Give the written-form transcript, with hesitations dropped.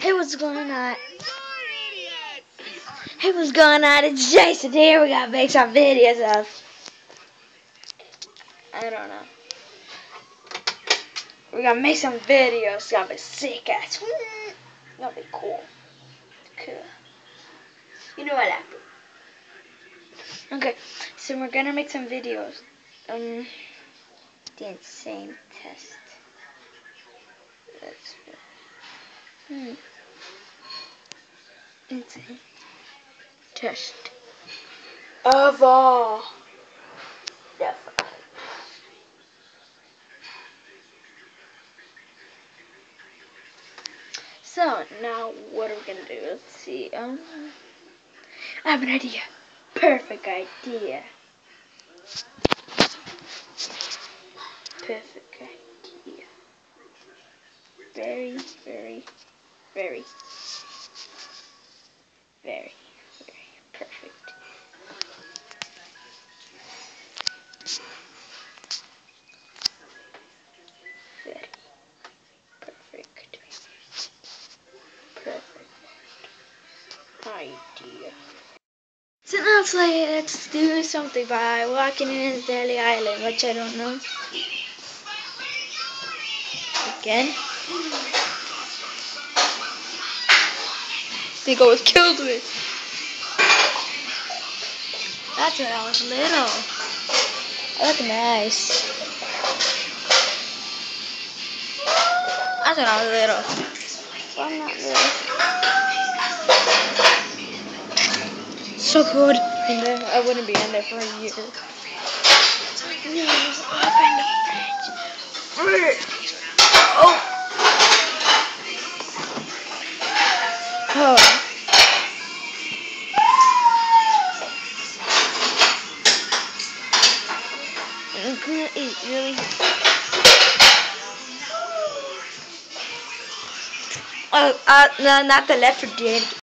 Hey, what's going on? Hey, what's going on? It's Jason here. We gotta make some videos of. I don't know. We gotta make some videos. It's gonna be sick ass. It's gonna be cool. Cool. You know what happened? Okay, so we're gonna make some videos. The insane test. That's insane test of all. Definitely. So now what are we gonna do? Let's see. I have an idea. Perfect idea. Perfect idea. Very, very, very, very, very perfect. Very perfect. Perfect idea. So now it's like, let's do something by walking in Daly Island, which I don't know. Again. I think I was killed with. That's when I was little. I look nice. That's when I was little. Well, I'm not little. So good in there. I wouldn't be in there for a year. Oh. Oh. I'm gonna eat really. Oh, no, not the leopard did.